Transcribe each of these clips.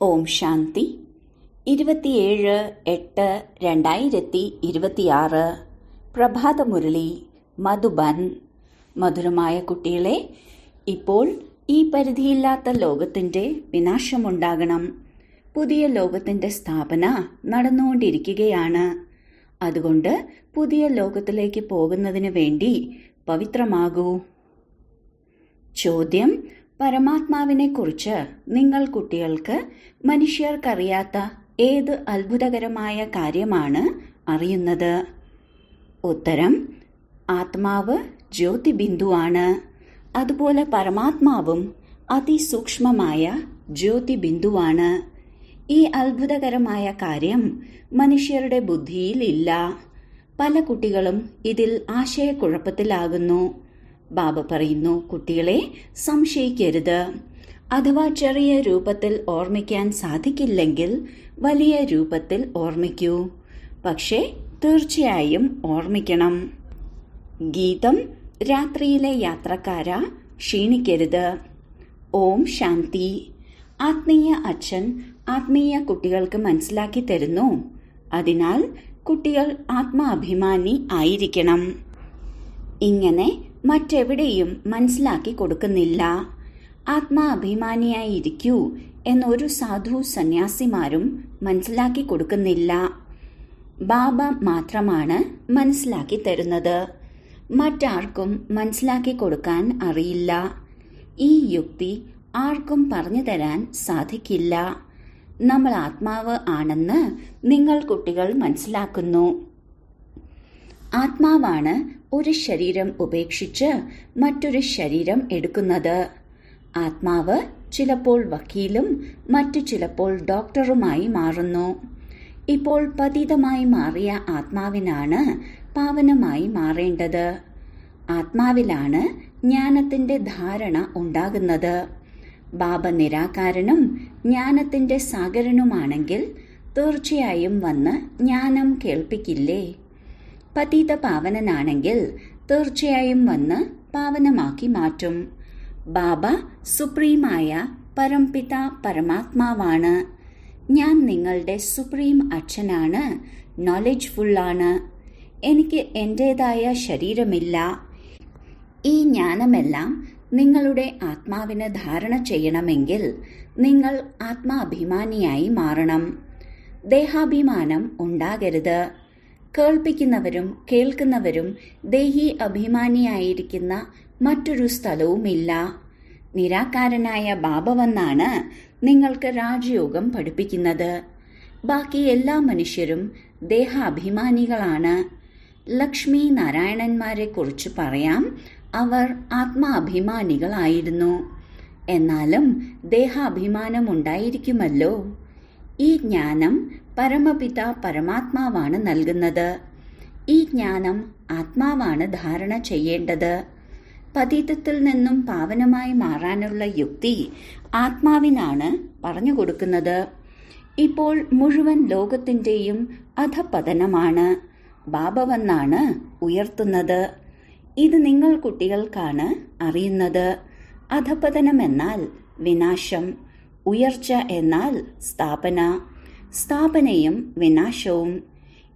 ഓം ശാന്തി. 27/8/2026 പ്രഭാതമുരളി, മധുബൻ. മധുരമായ കുട്ടികളെ, ഇപ്പോൾ ഈ പരിധിയില്ലാത്ത ലോകത്തിന്റെ വിനാശമുണ്ടാകണം. പുതിയ ലോകത്തിന്റെ സ്ഥാപന നടന്നുകൊണ്ടിരിക്കുകയാണ്. അതുകൊണ്ട് പുതിയ ലോകത്തിലേക്ക് പോകുന്നതിന് വേണ്ടി പവിത്രമാകൂ. ചോദ്യം: പരമാത്മാവിനെക്കുറിച്ച് നിങ്ങൾ കുട്ടികൾക്ക് മനുഷ്യർക്കറിയാത്ത ഏത് അത്ഭുതകരമായ കാര്യമാണ് അറിയുന്നത്? ഉത്തരം: ആത്മാവ് ജ്യോതിബിന്ദുവാണ്. അതുപോലെ പരമാത്മാവും അതിസൂക്ഷ്മമായ ജ്യോതിബിന്ദുവാണ്. ഈ അത്ഭുതകരമായ കാര്യം മനുഷ്യരുടെ ബുദ്ധിയിൽ ഇല്ല. പല കുട്ടികളും ഇതിൽ ആശയക്കുഴപ്പത്തിലാകുന്നു. ബാബ പറയുന്നു, കുട്ടികളെ സംശയിക്കരുത്. അഥവാ ചെറിയ രൂപത്തിൽ ഓർമ്മിക്കാൻ സാധിക്കില്ലെങ്കിൽ വലിയ രൂപത്തിൽ ഓർമ്മിക്കൂ. പക്ഷേ തീർച്ചയായും ഓർമ്മിക്കണം. ഗീതം: രാത്രിയിലെ യാത്രക്കാരാ, ക്ഷീണിക്കരുത്. ഓം ശാന്തി. ആത്മീയ അച്ഛൻ ആത്മീയ കുട്ടികൾക്ക് മനസ്സിലാക്കി തരുന്നു. അതിനാൽ കുട്ടികൾ ആത്മാഭിമാനി ആയിരിക്കണം. ഇങ്ങനെ മറ്റെവിടെയും മനസ്സിലാക്കി കൊടുക്കുന്നില്ല. ആത്മാഭിമാനിയായിരിക്കൂ എന്നൊരു സാധു സന്യാസിമാരും മനസ്സിലാക്കി കൊടുക്കുന്നില്ല. ബാബ മാത്രമാണ് മനസ്സിലാക്കി തരുന്നത്. മറ്റാർക്കും മനസ്സിലാക്കി കൊടുക്കാൻ അറിയില്ല. ഈ യുക്തി ആർക്കും പറഞ്ഞു തരാൻ സാധിക്കില്ല. നമ്മൾ ആത്മാവ് ആണെന്ന് നിങ്ങൾ കുട്ടികൾ മനസ്സിലാക്കുന്നു. ആത്മാവാണ് ഒരു ശരീരം ഉപേക്ഷിച്ച് മറ്റൊരു ശരീരം എടുക്കുന്നത്. ആത്മാവ് ചിലപ്പോൾ വക്കീലും മറ്റു ചിലപ്പോൾ ഡോക്ടറുമായി മാറുന്നു. ഇപ്പോൾ പതിതമായി മാറിയ ആത്മാവിനാണ് പാവനമായി മാറേണ്ടത്. ആത്മാവിലാണ് ജ്ഞാനത്തിന്റെ ധാരണ ഉണ്ടാകുന്നത്. ബാബ നിരാകാരനും ജ്ഞാനത്തിന്റെ സാഗരനുമാണെങ്കിൽ തീർച്ചയായും വന്ന് ജ്ഞാനം കേൾപ്പിക്കില്ലേ? പതിത പാവനനാണെങ്കിൽ തീർച്ചയായും വന്ന് പാവനമാക്കി മാറ്റും. ബാബ സുപ്രീമായ പരംപിത പരമാത്മാവാണ്. ഞാൻ നിങ്ങളുടെ സുപ്രീം അച്ഛനാണ്. നോളജ്ഫുള്ളാണ്. എനിക്ക് എന്റേതായ ശരീരമില്ല. ഈ ജ്ഞാനമെല്ലാം നിങ്ങളുടെ ആത്മാവിന് ധാരണ ചെയ്യണമെങ്കിൽ നിങ്ങൾ ആത്മാഭിമാനിയായി മാറണം. ദേഹാഭിമാനം ഉണ്ടാകരുത്. കേൾപ്പിക്കുന്നവരും കേൾക്കുന്നവരും ദേഹി അഭിമാനിയായിരിക്കുന്ന മറ്റൊരു സ്ഥലവുമില്ല. നിരാകാരനായ ബാബ വന്നാണ് നിങ്ങൾക്ക് രാജയോഗം പഠിപ്പിക്കുന്നത്. ബാക്കി എല്ലാ മനുഷ്യരും ദേഹാഭിമാനികളാണ്. ലക്ഷ്മി നാരായണന്മാരെ കുറിച്ച് പറയാം, അവർ ആത്മാഭിമാനികളായിരുന്നു. എന്നാലും ദേഹാഭിമാനമുണ്ടായിരിക്കുമല്ലോ. ഈ ജ്ഞാനം പരമപിത പരമാത്മാവാണ് നൽകുന്നത്. ഈ ജ്ഞാനം ആത്മാവാണ് ധാരണ ചെയ്യേണ്ടത്. പതിതത്തിൽ നിന്നും പാവനമായി മാറാനുള്ള യുക്തി ആത്മാവിനാണ് പറഞ്ഞു കൊടുക്കുന്നത്. ഇപ്പോൾ മുഴുവൻ ലോകത്തിന്റെയും അധപതനമാണ്. ബാബ വന്നാണ് ഉയർത്തുന്നത്. ഇത് നിങ്ങൾ കുട്ടികൾക്കാണ് അറിയുന്നത്. അധപതനം എന്നാൽ വിനാശം, ഉയർച്ച എന്നാൽ സ്ഥാപന. സ്ഥാപനയും വിനാശവും.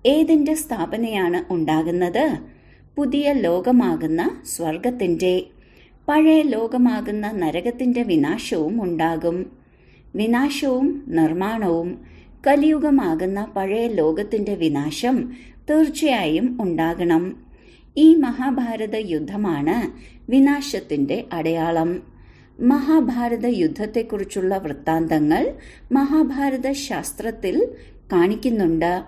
ഏതിന്റെ സ്ഥാപനയാണ് ഉണ്ടാകുന്നത്? പുതിയ ലോകമാകുന്ന സ്വർഗത്തിന്റെ. പഴയ ലോകമാകുന്ന നരകത്തിന്റെ വിനാശവും ഉണ്ടാകും. വിനാശവും നിർമ്മാണവും. കലിയുഗമാകുന്ന പഴയ ലോകത്തിന്റെ വിനാശം തീർച്ചയായും ഉണ്ടാകണം. ഈ മഹാഭാരത യുദ്ധമാണ് വിനാശത്തിന്റെ അടയാളം. മഹാഭാരത യുദ്ധത്തെക്കുറിച്ചുള്ള വൃത്താന്തങ്ങൾ മഹാഭാരത ശാസ്ത്രത്തിൽ കാണിക്കുന്നുണ്ട്.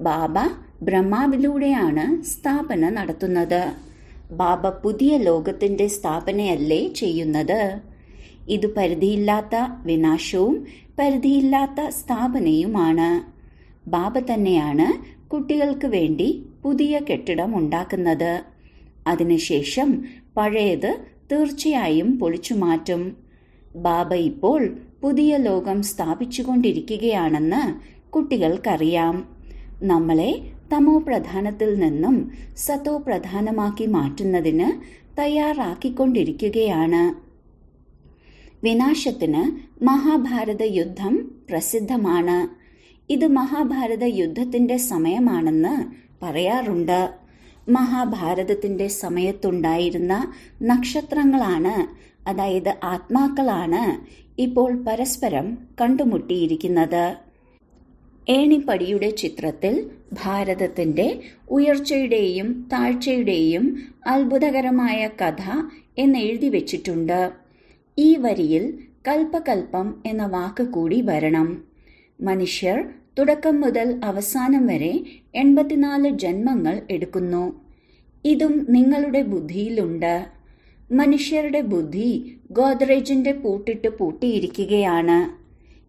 ബാബ ബ്രഹ്മാവിലൂടെയാണ് സ്ഥാപന നടത്തുന്നത്. ബാബ പുതിയ ലോകത്തിന്റെ സ്ഥാപനയല്ലേ ചെയ്യുന്നത്? ഇത് പരിധിയില്ലാത്ത വിനാശവും പരിധിയില്ലാത്ത സ്ഥാപനയുമാണ്. ബാബ തന്നെയാണ് കുട്ടികൾക്ക് വേണ്ടി പുതിയ കെട്ടിടം ഉണ്ടാക്കുന്നത്. അതിനുശേഷം പഴയത് തീർച്ചയായും പൊളിച്ചു മാറ്റും. ബാബ ഇപ്പോൾ പുതിയ ലോകം സ്ഥാപിച്ചുകൊണ്ടിരിക്കുകയാണെന്ന് കുട്ടികൾക്കറിയാം. നമ്മളെ തമോ പ്രധാനത്തിൽ നിന്നും സത്തോ പ്രധാനമാക്കി മാറ്റുന്നതിന് തയ്യാറാക്കിക്കൊണ്ടിരിക്കുകയാണ്. വിനാശത്തിന് മഹാഭാരത യുദ്ധം പ്രസിദ്ധമാണ്. ഇത് മഹാഭാരത യുദ്ധത്തിന്റെ സമയമാണെന്ന് പറയാറുണ്ട്. മഹാഭാരതത്തിന്റെ സമയത്തുണ്ടായിരുന്ന നക്ഷത്രങ്ങളാണ്, അതായത് ആത്മാക്കളാണ് ഇപ്പോൾ പരസ്പരം കണ്ടുമുട്ടിയിരിക്കുന്നത്. ഏണിപ്പടിയുടെ ചിത്രത്തിൽ ഭാരതത്തിന്റെ ഉയർച്ചയുടെയും താഴ്ചയുടെയും അത്ഭുതകരമായ കഥ എന്നെഴുതി വെച്ചിട്ടുണ്ട്. ഈ വരിയിൽ കൽപ്പകൽപ്പം എന്ന വാക്ക് കൂടി വരണം. മനുഷ്യർ തുടക്കം മുതൽ അവസാനം വരെ 84 ജന്മങ്ങൾ എടുക്കുന്നു. ഇതും നിങ്ങളുടെ ബുദ്ധിയിലുണ്ട്. മനുഷ്യരുടെ ബുദ്ധി ഗോദ്രേജിന്റെ പൂട്ടിട്ട് പൂട്ടിയിരിക്കുകയാണ്.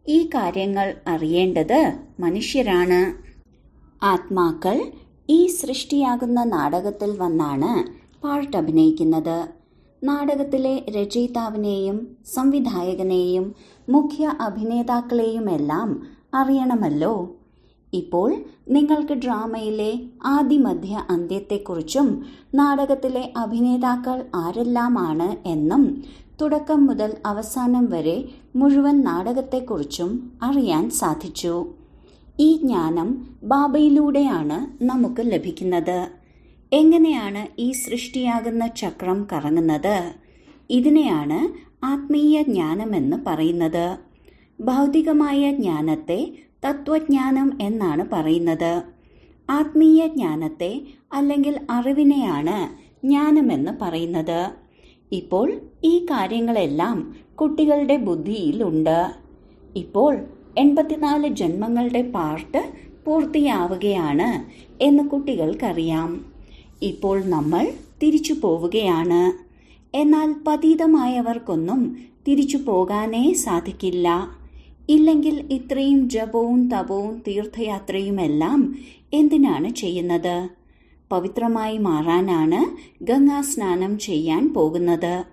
ഈ കാര്യങ്ങൾ അറിയേണ്ടത് മനുഷ്യരാണ്. ആത്മാക്കൾ ഈ സൃഷ്ടിയാകുന്ന നാടകത്തിൽ വന്നാണ് പാർട്ട് അഭിനയിക്കുന്നത്. നാടകത്തിലെ രചയിതാവിനെയും സംവിധായകനെയും മുഖ്യ അഭിനേതാക്കളെയുമെല്ലാം അറിയണമല്ലോ. ഇപ്പോൾ നിങ്ങൾക്ക് ഡ്രാമയിലെ ആദിമധ്യ അന്ത്യത്തെക്കുറിച്ചും നാടകത്തിലെ അഭിനേതാക്കൾ ആരെല്ലാമാണ് എന്നും തുടക്കം മുതൽ അവസാനം വരെ മുഴുവൻ നാടകത്തെക്കുറിച്ചും അറിയാൻ സാധിച്ചു. ഈ ജ്ഞാനം ബാബയിലൂടെയാണ് നമുക്ക് ലഭിക്കുന്നത്. എങ്ങനെയാണ് ഈ സൃഷ്ടിയാകുന്ന ചക്രം കറങ്ങുന്നത്? ഇതിനെയാണ് ആത്മീയ ജ്ഞാനമെന്ന് പറയുന്നത്. ഭൗതികമായ ജ്ഞാനത്തെ തത്വജ്ഞാനം എന്നാണ് പറയുന്നത്. ആത്മീയ ജ്ഞാനത്തെ അല്ലെങ്കിൽ അറിവിനെയാണ് ജ്ഞാനമെന്ന് പറയുന്നത്. ഇപ്പോൾ ഈ കാര്യങ്ങളെല്ലാം കുട്ടികളുടെ ബുദ്ധിയിലുണ്ട്. ഇപ്പോൾ 84 ജന്മങ്ങളുടെ പാർട്ട് പൂർത്തിയാവുകയാണ് എന്ന് കുട്ടികൾക്കറിയാം. ഇപ്പോൾ നമ്മൾ തിരിച്ചു പോവുകയാണ്. എന്നാൽ പതീതമായവർക്കൊന്നും തിരിച്ചു പോകാനേ സാധിക്കില്ല. ഇല്ലെങ്കിൽ ഇത്രയും ജപവും തപവും തീർത്ഥയാത്രയുമെല്ലാം എന്തിനാണ് ചെയ്യുന്നത്? പവിത്രമായി മാറാനാണ് ഗംഗാസ്നാനം ചെയ്യാൻ പോകുന്നത്.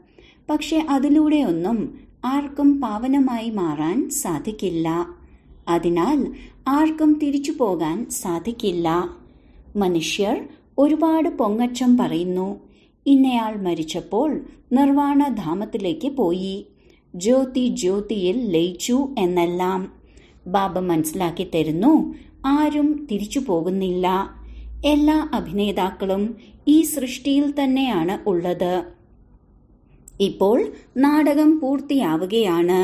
പക്ഷെ അതിലൂടെയൊന്നും ആർക്കും പാവനമായി മാറാൻ സാധിക്കില്ല. അതിനാൽ ആർക്കും തിരിച്ചു പോകാൻ സാധിക്കില്ല. മനുഷ്യർ ഒരുപാട് പൊങ്ങച്ചം പറയുന്നു. ഇന്നയാൾ മരിച്ചപ്പോൾ നിർവാണധാമത്തിലേക്ക് പോയി, ജ്യോതിയിൽ ലയിച്ചു എന്നെല്ലാം. ബാബ മനസ്സിലാക്കി തരുന്നു, ആരും തിരിച്ചു പോകുന്നില്ല. എല്ലാ അഭിനേതാക്കളും ഈ സൃഷ്ടിയിൽ തന്നെയാണ് ഉള്ളത്. ഇപ്പോൾ നാടകം പൂർത്തിയാവുകയാണ്.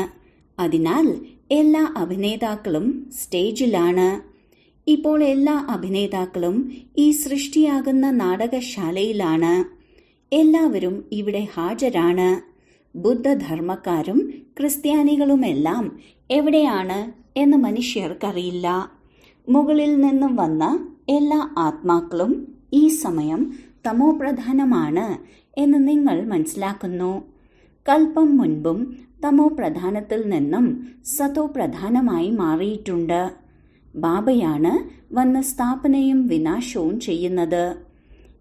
അതിനാൽ എല്ലാ അഭിനേതാക്കളും സ്റ്റേജിലാണ്. ഇപ്പോൾ എല്ലാ അഭിനേതാക്കളും ഈ സൃഷ്ടിയാകുന്ന നാടകശാലയിലാണ്. എല്ലാവരും ഇവിടെ ഹാജരാണ്. ബുദ്ധധർമ്മക്കാരും ക്രിസ്ത്യാനികളുമെല്ലാം എവിടെയാണ് എന്ന് മനുഷ്യർക്കറിയില്ല. മുകളിൽ നിന്നും വന്ന എല്ലാ ആത്മാക്കളും ഈ സമയം തമോപ്രധാനമാണ് എന്ന് നിങ്ങൾ മനസ്സിലാക്കുന്നു. കൽപ്പം മുൻപും തമോപ്രധാനത്തിൽ നിന്നും സതോപ്രധാനമായി മാറിയിട്ടുണ്ട്. ബാബയാണ് വന്ന് സ്ഥാപനയും വിനാശവും ചെയ്യുന്നത്.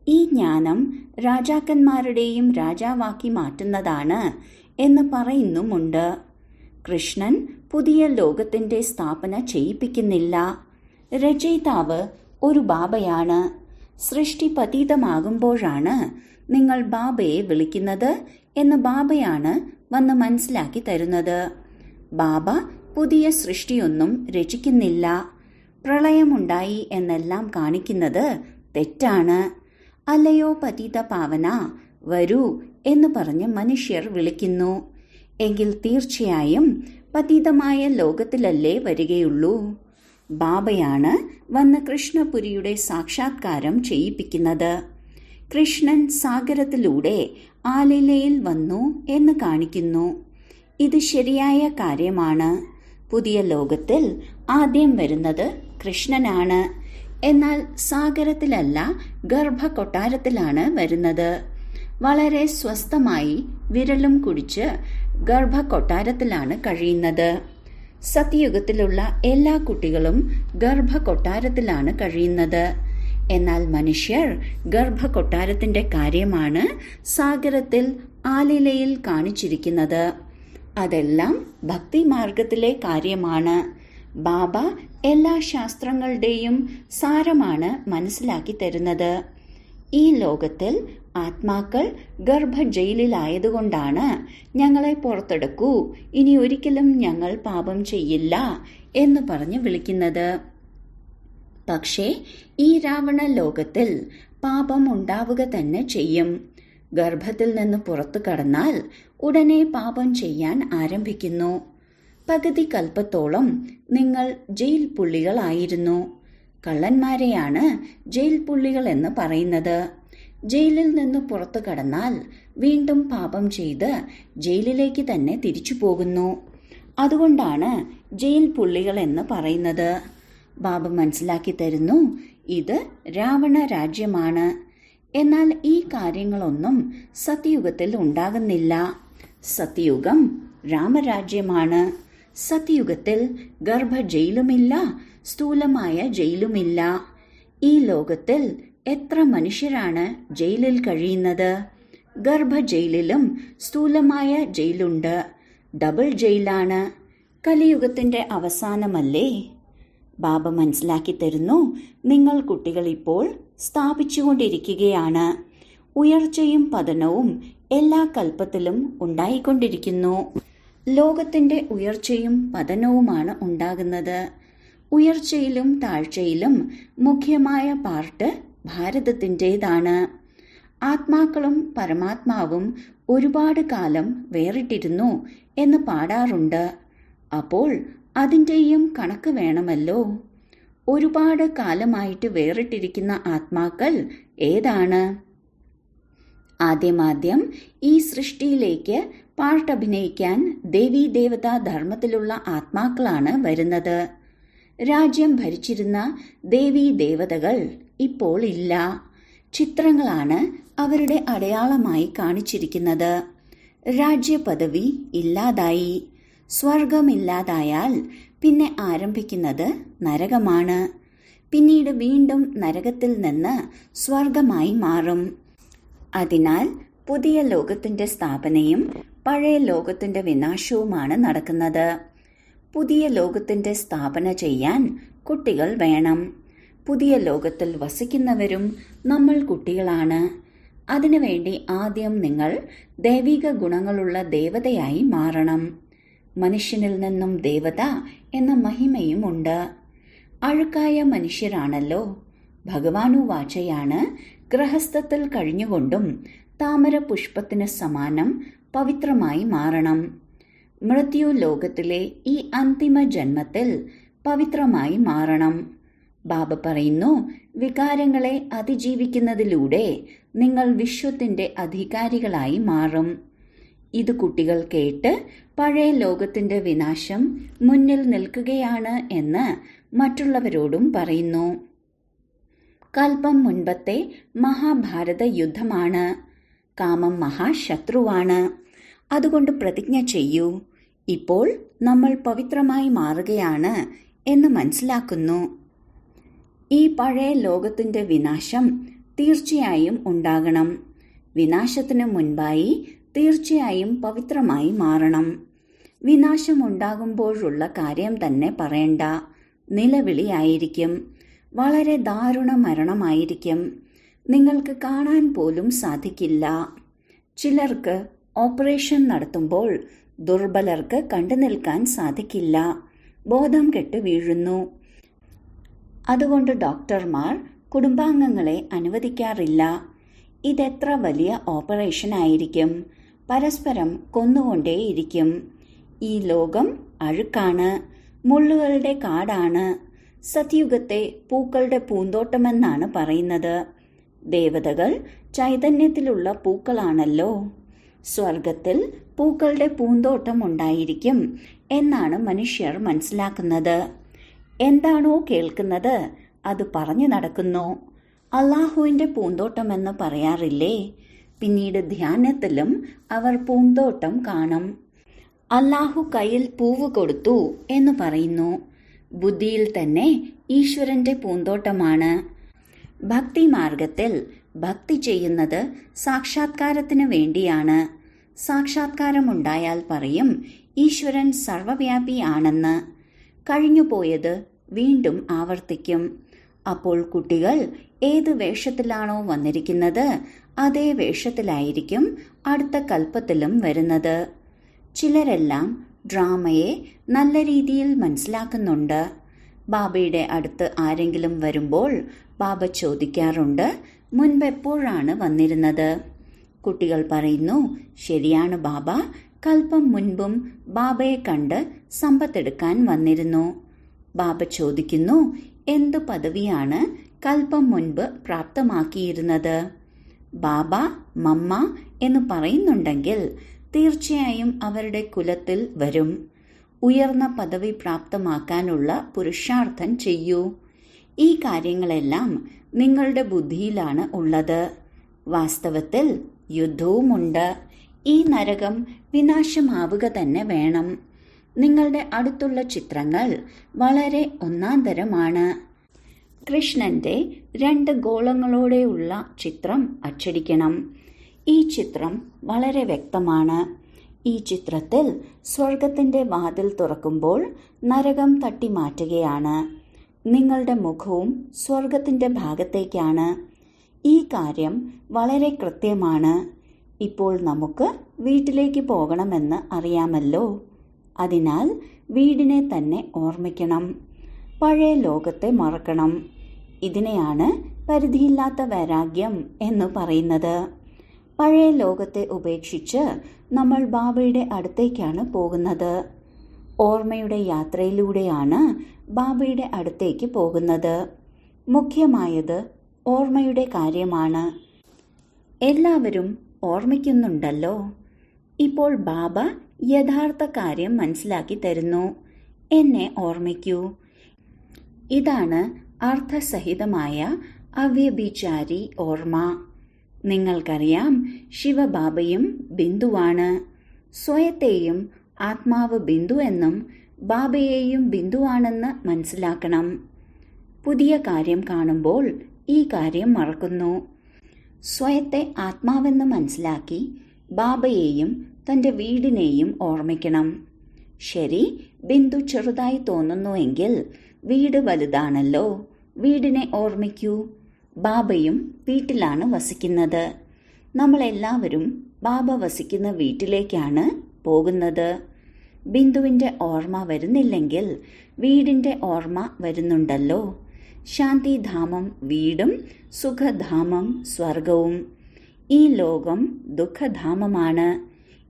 ഈ ജ്ഞാനം രാജാക്കന്മാരുടെയും രാജാവാക്കി മാറ്റുന്നതാണ് എന്ന് പറയുന്നുമുണ്ട്. കൃഷ്ണൻ പുതിയ ലോകത്തിന്റെ സ്ഥാപന ചെയ്യിപ്പിക്കുന്നില്ല. രചയിതാവ് ഒരു ബാബയാണ്. സൃഷ്ടി പതീതമാകുമ്പോഴാണ് നിങ്ങൾ ബാബയെ വിളിക്കുന്നത് എന്ന് ബാബയാണ് വന്ന് മനസ്സിലാക്കി തരുന്നത്. ബാബ പുതിയ സൃഷ്ടിയൊന്നും രചിക്കുന്നില്ല. പ്രളയമുണ്ടായി എന്നെല്ലാം കാണിക്കുന്നത് തെറ്റാണ്. അല്ലയോ പതീത പാവന, വരൂ എന്ന് പറഞ്ഞ് മനുഷ്യർ വിളിക്കുന്നു. എങ്കിൽ തീർച്ചയായും പതീതമായ ലോകത്തിലല്ലേ വരികയുള്ളൂ. ബാബയാണ് വന്ന് കൃഷ്ണപുരിയുടെ സാക്ഷാത്കാരം ചെയ്യിപ്പിക്കുന്നത്. കൃഷ്ണൻ സാഗരത്തിലൂടെ ആലിലയിൽ വന്നു എന്ന് കാണിക്കുന്നു. ഇത് ശരിയായ കാര്യമാണ്. പുതിയ ലോകത്തിൽ ആദ്യം വരുന്നത് കൃഷ്ണനാണ്. എന്നാൽ സാഗരത്തിലല്ല, ഗർഭകൊട്ടാരത്തിലാണ് വരുന്നത്. വളരെ സ്വസ്ഥമായി വിരലും കുടിച്ച് ഗർഭകൊട്ടാരത്തിലാണ് കഴിയുന്നത്. സത്യയുഗത്തിലുള്ള എല്ലാ കുട്ടികളും ഗർഭകൊട്ടാരത്തിലാണ് കഴിയുന്നത്. എന്നാൽ മനുഷ്യർ ഗർഭകൊട്ടാരത്തിന്റെ കാര്യമാണ് സാഗരത്തിൽ ആലിലയിൽ കാണിച്ചിരിക്കുന്നത്. അതെല്ലാം ഭക്തിമാർഗത്തിലെ കാര്യമാണ്. ബാബ എല്ലാ ശാസ്ത്രങ്ങളുടെയും സാരമാണ് മനസ്സിലാക്കി തരുന്നത്. ഈ ലോകത്തിൽ ആത്മാക്കൾ ഗർഭജയിലിലായതുകൊണ്ടാണ് ഞങ്ങളെ പുറത്തെടുക്കൂ, ഇനി ഒരിക്കലും ഞങ്ങൾ പാപം ചെയ്യില്ല എന്ന് പറഞ്ഞ് വിളിക്കുന്നത്. പക്ഷേ ഈ രാവണ ലോകത്തിൽ പാപം ഉണ്ടാവുക തന്നെ ചെയ്യും. ഗർഭത്തിൽ നിന്ന് പുറത്തു കടന്നാൽ ഉടനെ പാപം ചെയ്യാൻ ആരംഭിക്കുന്നു. പകുതി കൽപ്പത്തോളം നിങ്ങൾ ജയിൽ പുള്ളികളായിരുന്നു. കള്ളന്മാരെയാണ് ജയിൽ പുള്ളികൾ എന്ന് പറയുന്നത്. ജയിലിൽ നിന്ന് പുറത്തു കടന്നാൽ വീണ്ടും പാപം ചെയ്ത് ജയിലിലേക്ക് തന്നെ തിരിച്ചു പോകുന്നു. അതുകൊണ്ടാണ് ജയിൽ പുള്ളികൾ എന്ന് പറയുന്നത്. ബാബ മനസ്സിലാക്കി തരുന്നു, ഇത് രാവണ രാജ്യമാണ്. എന്നാൽ ഈ കാര്യങ്ങളൊന്നും സത്യയുഗത്തിൽ ഉണ്ടാകുന്നില്ല. സത്യയുഗം രാമരാജ്യമാണ്. സത്യയുഗത്തിൽ ഗർഭ ജയിലുമില്ല, സ്ഥൂലമായ ജയിലുമില്ല. ഈ ലോകത്തിൽ എത്ര മനുഷ്യരാണ് ജയിലിൽ കഴിയുന്നത്? ഗർഭ ജയിലിലും സ്ഥൂലമായ ജയിലുണ്ട്. ഡബിൾ ജയിലാണ്. കലിയുഗത്തിന്റെ അവസാനമല്ലേ? ബാബ മനസ്സിലാക്കി തരുന്നു, നിങ്ങൾ കുട്ടികൾ ഇപ്പോൾ സ്ഥാപിച്ചുകൊണ്ടിരിക്കുകയാണ്. ഉയർച്ചയും പതനവും എല്ലാ കൽപ്പത്തിലും ഉണ്ടായിക്കൊണ്ടിരിക്കുന്നു. ലോകത്തിന്റെ ഉയർച്ചയും പതനവുമാണ് ഉണ്ടാകുന്നത്. ഉയർച്ചയിലും താഴ്ചയിലും മുഖ്യമായ പാർട്ട് ഭാരതത്തിൻ്റെതാണ്. ആത്മാക്കളും പരമാത്മാവും ഒരുപാട് കാലം വേറിട്ടിരുന്നു എന്ന് പാടാറുണ്ട്. അപ്പോൾ അതിൻ്റെയും കണക്ക് വേണമല്ലോ. ഒരുപാട് കാലമായിട്ട് വേറിട്ടിരിക്കുന്ന ആത്മാക്കൾ ഏതാണ്? ആദ്യമാദ്യം ഈ സൃഷ്ടിയിലേക്ക് പാട്ടഭിനയിക്കാൻ ദേവീദേവതാ ധർമ്മത്തിലുള്ള ആത്മാക്കളാണ് വരുന്നത്. രാജ്യം ഭരിച്ചിരുന്ന ദേവീദേവതകൾ ഇപ്പോൾ ഇല്ല. ചിത്രങ്ങളാണ് അവരുടെ അടയാളമായി കാണിച്ചിരിക്കുന്നത്. രാജ്യപദവി ഇല്ലാതായി. സ്വർഗമില്ലാതായാൽ പിന്നെ ആരംഭിക്കുന്നത് നരകമാണ്. പിന്നീട് വീണ്ടും നരകത്തിൽ നിന്ന് സ്വർഗമായി മാറും. അതിനാൽ പുതിയ ലോകത്തിന്റെ സ്ഥാപനയും പഴയ ലോകത്തിന്റെ വിനാശവുമാണ് നടക്കുന്നത്. പുതിയ ലോകത്തിന്റെ സ്ഥാപന ചെയ്യാൻ കുട്ടികൾ വേണം. പുതിയ ലോകത്തിൽ വസിക്കുന്നവരും നമ്മൾ കുട്ടികളാണ്. അതിനുവേണ്ടി ആദ്യം നിങ്ങൾ ദൈവിക ഗുണങ്ങളുള്ള ദേവതയായി മാറണം. മനുഷ്യനിൽ നിന്നും ദേവത എന്ന മഹിമയുമുണ്ട്. അഴുക്കായ മനുഷ്യരാണല്ലോ. ഭഗവാനു വാചയാണ്, ഗൃഹസ്ഥത്തിൽ കഴിഞ്ഞുകൊണ്ടും താമര പുഷ്പത്തിന് സമാനം പവിത്രമായി മാറണം. മൃത്യു ലോകത്തിലെ ഈ അന്തിമ ജന്മത്തിൽ പവിത്രമായി മാറണം. ബാബ പറയുന്നു, വികാരങ്ങളെ അതിജീവിക്കുന്നതിലൂടെ നിങ്ങൾ വിശ്വത്തിന്റെ അധികാരികളായി മാറും. ഇത് കുട്ടികൾ കേട്ട് പഴയ ലോകത്തിന്റെ വിനാശം മുന്നിൽ നിൽക്കുകയാണ് എന്ന് മറ്റുള്ളവരോടും പറയുന്നു. കൽപ്പം മുൻപത്തെ മഹാഭാരത യുദ്ധമാണ്. കാമം മഹാശത്രുവാണ്. അതുകൊണ്ട് പ്രതിജ്ഞ ചെയ്യൂ, ഇപ്പോൾ നമ്മൾ പവിത്രമായി മാറുകയാണ് എന്ന് മനസ്സിലാക്കുന്നു. ഈ പഴയ ലോകത്തിന്റെ വിനാശം തീർച്ചയായും ഉണ്ടാകണം. വിനാശത്തിന് മുൻപായി തീർച്ചയായും പവിത്രമായി മാറണം. വിനാശമുണ്ടാകുമ്പോഴുള്ള കാര്യം തന്നെ പറയണ്ട. നിലവിളിയായിരിക്കും. വളരെ ദാരുണ മരണമായിരിക്കും. നിങ്ങൾക്ക് കാണാൻ പോലും സാധിക്കില്ല. ചിലർക്ക് ഓപ്പറേഷൻ നടത്തുമ്പോൾ ദുർബലർക്ക് കണ്ടു നിൽക്കാൻ സാധിക്കില്ല. ബോധം കെട്ട് വീഴുന്നു. അതുകൊണ്ട് ഡോക്ടർമാർ കുടുംബാംഗങ്ങളെ അനുവദിക്കാറില്ല. ഇതെത്ര വലിയ ഓപ്പറേഷൻ ആയിരിക്കും. പരസ്പരം കൊന്നുകൊണ്ടേയിരിക്കും. ഈ ലോകം അഴുക്കാണ്. മുള്ളുകളുടെ കാടാണ്. സത്യുഗത്തെ പൂക്കളുടെ പൂന്തോട്ടമെന്നാണ് പറയുന്നത്. ദേവതകൾ ചൈതന്യത്തിലുള്ള പൂക്കളാണല്ലോ. സ്വർഗത്തിൽ പൂക്കളുടെ പൂന്തോട്ടം ഉണ്ടായിരിക്കും എന്നാണ് മനുഷ്യർ മനസ്സിലാക്കുന്നത്. എന്താണോ കേൾക്കുന്നത് അത് പറഞ്ഞു നടക്കുന്നു. അള്ളാഹുവിന്റെ പൂന്തോട്ടമെന്ന് പറയാറില്ലേ? പിന്നീട് ധ്യാനത്തിലും അവർ പൂന്തോട്ടം കാണും. അള്ളാഹു കയ്യിൽ പൂവ് കൊടുത്തു എന്ന് പറയുന്നു. ബുദ്ധിയിൽ തന്നെ ഈശ്വരന്റെ പൂന്തോട്ടമാണ്. ഭക്തി മാർഗത്തിൽ ഭക്തി ചെയ്യുന്നത് സാക്ഷാത്കാരത്തിന് വേണ്ടിയാണ്. സാക്ഷാത്കാരമുണ്ടായാൽ പറയും ഈശ്വരൻ സർവവ്യാപിയാണെന്ന്. കഴിഞ്ഞുപോയത് വീണ്ടും ആവർത്തിക്കും. അപ്പോൾ കുട്ടികൾ ഏത് വേഷത്തിലാണോ വന്നിരിക്കുന്നത് അതേ വേഷത്തിലായിരിക്കും അടുത്ത കൽപ്പത്തിലും വരുന്നത്. ചിലരെല്ലാം ഡ്രാമയെ നല്ല രീതിയിൽ മനസ്സിലാക്കുന്നുണ്ട്. ബാബയുടെ അടുത്ത് ആരെങ്കിലും വരുമ്പോൾ ബാബ ചോദിക്കാറുണ്ട്, മുൻപെപ്പോഴാണ് വന്നിരുന്നത്? കുട്ടികൾ പറയുന്നു, ശരിയാണ് ബാബ, കൽപ്പം മുൻപും ബാബയെ കണ്ട് സമ്പത്തെടുക്കാൻ വന്നിരുന്നു. ബാബ ചോദിക്കുന്നു, എന്തു പദവിയാണ് കൽപ്പം മുൻപ് പ്രാപ്തമാക്കിയിരുന്നത്? ബാബ മമ്മ എന്ന് പറയുന്നുണ്ടെങ്കിൽ തീർച്ചയായും അവരുടെ കുലത്തിൽ വരും. ഉയർന്ന പദവി പ്രാപ്തമാക്കാനുള്ള പുരുഷാർത്ഥം ചെയ്യൂ. ഈ കാര്യങ്ങളെല്ലാം നിങ്ങളുടെ ബുദ്ധിയിലാണ് ഉള്ളത്. വാസ്തവത്തിൽ യുദ്ധവുമുണ്ട്. ഈ നരകം വിനാശമാവുക തന്നെ വേണം. നിങ്ങളുടെ അടുത്തുള്ള ചിത്രങ്ങൾ വളരെ ഒന്നാന്തരമാണ്. കൃഷ്ണന്റെ 2 ഗോളങ്ങളോടെയുള്ള ചിത്രം അച്ചടിക്കണം. ഈ ചിത്രം വളരെ വ്യക്തമാണ്. ഈ ചിത്രത്തിൽ സ്വർഗത്തിന്റെ വാതിൽ തുറക്കുമ്പോൾ നരകം തട്ടിമാറ്റുകയാണ്. നിങ്ങളുടെ മുഖവും സ്വർഗത്തിന്റെ ഭാഗത്തേക്കാണ്. ഈ കാര്യം വളരെ കൃത്യമാണ്. ഇപ്പോൾ നമുക്ക് വീട്ടിലേക്ക് പോകണമെന്ന് അറിയാമല്ലോ. അതിനാൽ വീടിനെ തന്നെ ഓർമ്മിക്കണം. പഴയ ലോകത്തെ മറക്കണം. ഇതിനെയാണ് പരിധിയില്ലാത്ത വൈരാഗ്യം എന്ന് പറയുന്നത്. പഴയ ലോകത്തെ ഉപേക്ഷിച്ച് നമ്മൾ ബാബയുടെ അടുത്തേക്കാണ് പോകുന്നത്. ഓർമ്മയുടെ യാത്രയിലൂടെയാണ് ബാബയുടെ അടുത്തേക്ക് പോകുന്നത്. മുഖ്യമായത് ഓർമ്മയുടെ കാര്യമാണ്. എല്ലാവരും ഓർമ്മിക്കുന്നുണ്ടല്ലോ. ഇപ്പോൾ ബാബ യഥാർത്ഥ കാര്യം മനസ്സിലാക്കി തരുന്നു. എന്നെ ഓർമ്മിക്കൂ. ഇതാണ് അർത്ഥസഹിതമായ അവ്യഭിചാരി ഓർമ്മ. നിങ്ങൾക്കറിയാം, ശിവബാബയും ബിന്ദുവാണ്. സ്വയത്തെയും ആത്മാവ് ബിന്ദു എന്നും ബാബയെയും ബിന്ദുവാണെന്ന് മനസ്സിലാക്കണം. പുതിയ കാര്യം കാണുമ്പോൾ ഈ കാര്യം മറക്കുന്നു. സ്വയത്തെ ആത്മാവെന്ന് മനസ്സിലാക്കി ബാബയെയും തന്റെ വീടിനെയും ഓർമ്മിക്കണം. ശരി, ബിന്ദു ചെറുതായി തോന്നുന്നുവെങ്കിൽ വീട് വലുതാണല്ലോ. വീടിനെ ഓർമ്മിക്കൂ. ബാബയും വീട്ടിലാണ് വസിക്കുന്നത്. നമ്മളെല്ലാവരും ബാബ വസിക്കുന്ന വീട്ടിലേക്കാണ് പോകുന്നത്. ബിന്ദുവിന്റെ ഓർമ്മ വരുന്നില്ലെങ്കിൽ വീടിന്റെ ഓർമ്മ വരുന്നുണ്ടല്ലോ. ശാന്തിധാമം വീടും സുഖധാമം സ്വർഗവും. ഈ ലോകം ദുഃഖധാമമാണ്.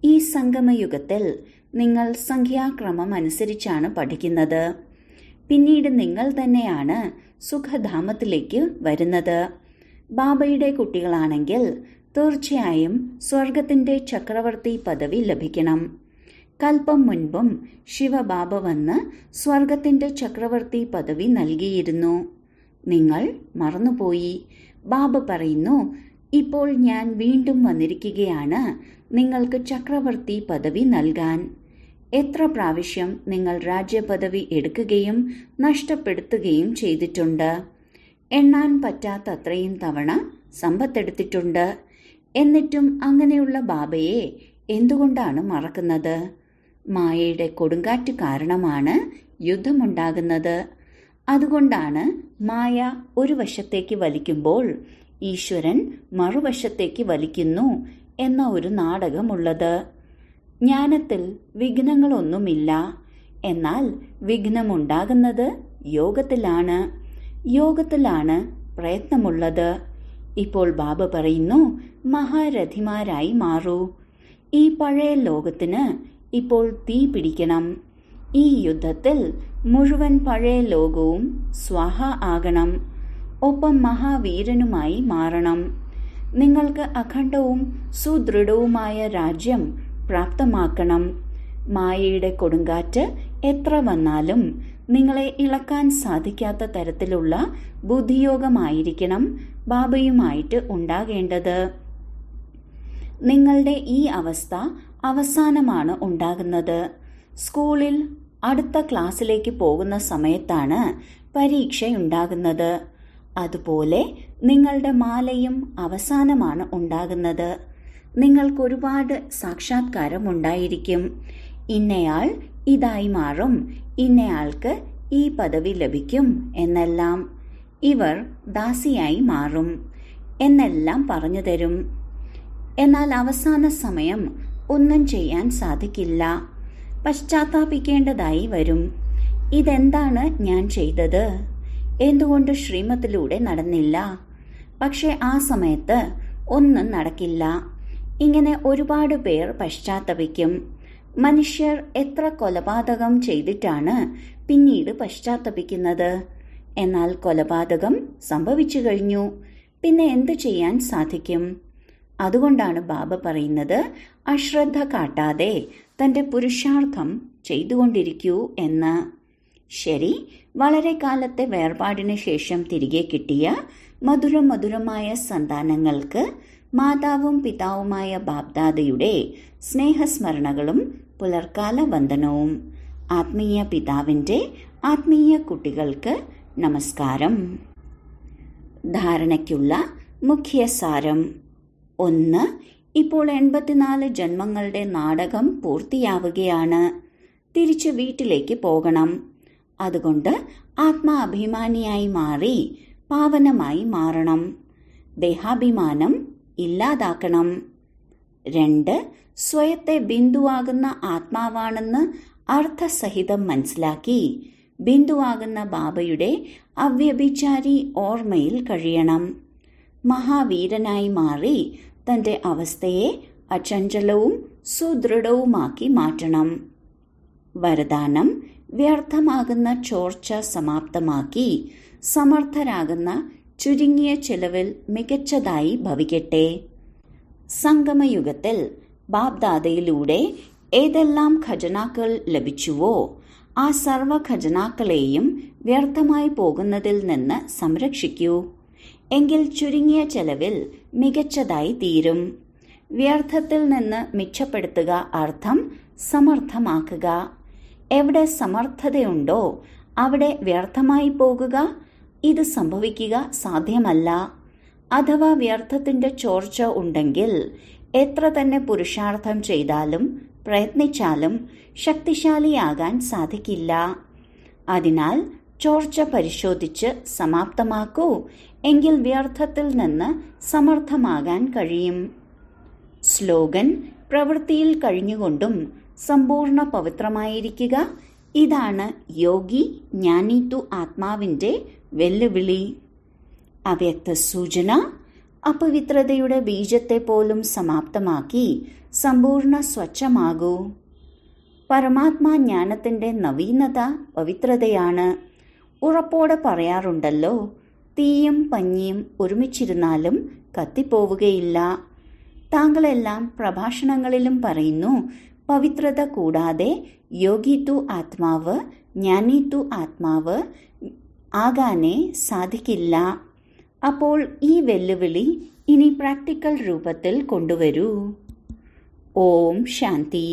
ഈ സംഗമയുഗത്തിൽ നിങ്ങൾ സംഖ്യാക്രമം അനുസരിച്ചാണ് പഠിക്കുന്നത്. പിന്നീട് നിങ്ങൾ തന്നെയാണ് സുഖധാമത്തിലേക്ക് വരുന്നത്. ബാബയുടെ കുട്ടികളാണെങ്കിൽ തീർച്ചയായും സ്വർഗത്തിന്റെ ചക്രവർത്തി പദവി ലഭിക്കണം. കൽപ്പം മുൻപും ശിവബാബ വന്ന് സ്വർഗത്തിന്റെ ചക്രവർത്തി പദവി നൽകിയിരുന്നു. നിങ്ങൾ മറന്നുപോയി. ബാബ പറയുന്നു, ഇപ്പോൾ ഞാൻ വീണ്ടും വന്നിരിക്കുകയാണ് നിങ്ങൾക്ക് ചക്രവർത്തി പദവി നൽകാൻ. എത്ര പ്രാവശ്യം നിങ്ങൾ രാജ്യപദവി എടുക്കുകയും നഷ്ടപ്പെടുത്തുകയും ചെയ്തിട്ടുണ്ട്. എണ്ണാൻ പറ്റാത്തത്രയും തവണ സമ്പത്തെടുത്തിട്ടുണ്ട്. എന്നിട്ടും അങ്ങനെയുള്ള ബാബയെ എന്തുകൊണ്ടാണ് മറക്കുന്നത്? മായയുടെ കൊടുങ്കാറ്റ് കാരണമാണ് യുദ്ധമുണ്ടാകുന്നത്. അതുകൊണ്ടാണ് മായ ഒരു വശത്തേക്ക് വലിക്കുമ്പോൾ ഈശ്വരൻ മറുവശത്തേക്ക് വലിക്കുന്നു എന്ന ഒരു നാടകമുള്ളത്. ജ്ഞാനത്തിൽ വിഘ്നങ്ങളൊന്നുമില്ല. എന്നാൽ വിഘ്നമുണ്ടാകുന്നത് യോഗത്തിലാണ്. യോഗത്തിലാണ് പ്രയത്നമുള്ളത്. ഇപ്പോൾ ബാബ പറയുന്നു, മഹാരഥിമാരായി മാറൂ. ഈ പഴയ ലോകത്തിന് ഇപ്പോൾ തീ പിടിക്കണം. ഈ യുദ്ധത്തിൽ മുഴുവൻ പഴയ ലോകവും സ്വാഹ ആകണം. ഒപ്പം മഹാവീരനുമായി മാറണം. നിങ്ങൾക്ക് അഖണ്ഡവും സുദൃഢവുമായ രാജ്യം പ്രാപ്തമാക്കണം. മായയുടെ കൊടുങ്കാറ്റ് എത്ര വന്നാലും നിങ്ങളെ ഇളക്കാൻ സാധിക്കാത്ത തരത്തിലുള്ള ബുദ്ധിയോഗമായിരിക്കണം ബാബയുമായിട്ട് ഉണ്ടാകേണ്ടത്. നിങ്ങളുടെ ഈ അവസ്ഥ അവസാനമാണ് ഉണ്ടാകുന്നത്. സ്കൂളിൽ അടുത്ത ക്ലാസ്സിലേക്ക് പോകുന്ന സമയത്താണ് പരീക്ഷയുണ്ടാകുന്നത്. അതുപോലെ നിങ്ങളുടെ മാലയും അവസാനമാണ് ഉണ്ടാകുന്നത്. നിങ്ങൾക്കൊരുപാട് സാക്ഷാത്കാരം ഉണ്ടായിരിക്കും. ഇന്നയാൾ ഇതായി മാറും, ഇന്നയാൾക്ക് ഈ പദവി ലഭിക്കും എന്നെല്ലാം. ഇവർ ദാസിയായി മാറും എന്നെല്ലാം പറഞ്ഞു തരും. എന്നാൽ അവസാന സമയം ഒന്നും ചെയ്യാൻ സാധിക്കില്ല. പശ്ചാത്താപിക്കേണ്ടതായി വരും. ഇതെന്താണ് ഞാൻ ചെയ്തത്? എന്തുകൊണ്ട് ശ്രീമത്തിലൂടെ നടന്നില്ല? പക്ഷെ ആ സമയത്ത് ഒന്നും നടക്കില്ല. ഇങ്ങനെ ഒരുപാട് പേർ പശ്ചാത്തപിക്കും. മനുഷ്യർ എത്ര കൊലപാതകം ചെയ്തിട്ടാണ് പിന്നീട് പശ്ചാത്തപിക്കുന്നത്? എന്നാൽ കൊലപാതകം സംഭവിച്ചു കഴിഞ്ഞു. പിന്നെ എന്തു ചെയ്യാൻ സാധിക്കും? അതുകൊണ്ടാണ് ബാബ പറയുന്നത്, അശ്രദ്ധ കാട്ടാതെ തന്റെ പുരുഷാർത്ഥം ചെയ്തുകൊണ്ടിരിക്കൂ എന്ന്. ശരി, വളരെ കാലത്തെ വേർപാടിന് ശേഷം തിരികെ കിട്ടിയ മധുരമായ സന്താനങ്ങൾക്ക് മാതാവും പിതാവുമായ ബാബ്ദാദയുടെ സ്നേഹസ്മരണകളും പുലർക്കാല വന്ദനവും. ആത്മീയ പിതാവിന്റെ ആത്മീയ കുട്ടികൾക്ക് നമസ്കാരം. ധാരണയ്ക്കുള്ള മുഖ്യസാരം. 1. ഇപ്പോൾ 84 ജന്മങ്ങളുടെ നാടകം പൂർത്തിയാവുകയാണ്. തിരിച്ച് വീട്ടിലേക്ക് പോകണം. അതുകൊണ്ട് ആത്മാഭിമാനിയായി മാറി പാവനമായി മാറണം. ദേഹാഭിമാനം ഇല്ലാതാക്കണം. 2. സ്വയത്തെ ബിന്ദുവാകുന്ന ആത്മാവാണെന്ന് അർത്ഥസഹിതം മനസ്സിലാക്കി ബിന്ദുവാകുന്ന ബാബയുടെ അവ്യഭിചാരി ഓർമ്മയിൽ കഴിയണം. മഹാവീരനായി മാറി തന്റെ അവസ്ഥയെ അചഞ്ചലവും സുദൃഢവുമാക്കി മാറ്റണം. വരദാനം: വ്യർത്ഥമാകുന്ന ചോർച്ച സമാപ്തമാക്കി സമർത്ഥരാകുന്ന ചുരുങ്ങിയ ചെലവിൽ മികച്ചതായി ഭവിക്കട്ടെ. സംഗമയുഗത്തിൽ ബാബ്ദാദയിലൂടെ ഏതെല്ലാം ഖജനാക്കൾ ലഭിച്ചുവോ ആ സർവ ഖജനാക്കളെയും വ്യർത്ഥമായി പോകുന്നതിൽ നിന്ന് സംരക്ഷിക്കൂ. എങ്കിൽ ചുരുങ്ങിയ ചെലവിൽ മികച്ചതായി തീരും. വ്യർത്ഥത്തിൽ നിന്ന് മിച്ചപ്പെടുത്തുക അർത്ഥം സമർത്ഥമാക്കുക. എവിടെ സമർത്ഥതയുണ്ടോ അവിടെ വ്യർത്ഥമായി പോകുക, ഇത് സംഭവിക്കുക സാധ്യമല്ല. അഥവാ വ്യർത്ഥത്തിന്റെ ചോർച്ച ഉണ്ടെങ്കിൽ എത്ര തന്നെ പുരുഷാർത്ഥം ചെയ്താലും പ്രയത്നിച്ചാലും ശക്തിശാലിയാകാൻ സാധിക്കില്ല. അതിനാൽ ചോർച്ച പരിശോധിച്ച് സമാപ്തമാക്കൂ. എങ്കിൽ വ്യർത്ഥത്തിൽ നിന്ന് സമർത്ഥമാകാൻ കഴിയും. സ്ലോഗൻ: പ്രവൃത്തിയിൽ കഴിഞ്ഞുകൊണ്ടും സമ്പൂർണ്ണ പവിത്രമായിരിക്കുക. ഇതാണ് യോഗി ജ്ഞാനിത്തു ആത്മാവിന്റെ വെല്ലുവിളി. അവ്യക്ത സൂചന: അപവിത്രതയുടെ ബീജത്തെ പോലും സമാപ്തമാക്കി സമ്പൂർണ്ണ സ്വച്ഛമാകൂ. പരമാത്മാ ജ്ഞാനത്തിന്റെ നവീനത പവിത്രതയാണ്. ഉറപ്പോടെ പറയാറുണ്ടല്ലോ, തീയും പഞ്ഞിയും ഒരുമിച്ചിരുന്നാലും കത്തിപ്പോവുകയില്ല. താങ്കളെല്ലാം പ്രഭാഷണങ്ങളിലും പറയുന്നു, പവിത്രത കൂടാതെ യോഗിത്തു ആത്മാവ് ജ്ഞാനിത്തു ആത്മാവ് ആകാനേ സാധിക്കില്ല. അപ്പോൾ ഈ വെല്ലുവിളി ഇനി പ്രാക്ടിക്കൽ രൂപത്തിൽ കൊണ്ടുവരൂ. ഓം ശാന്തി.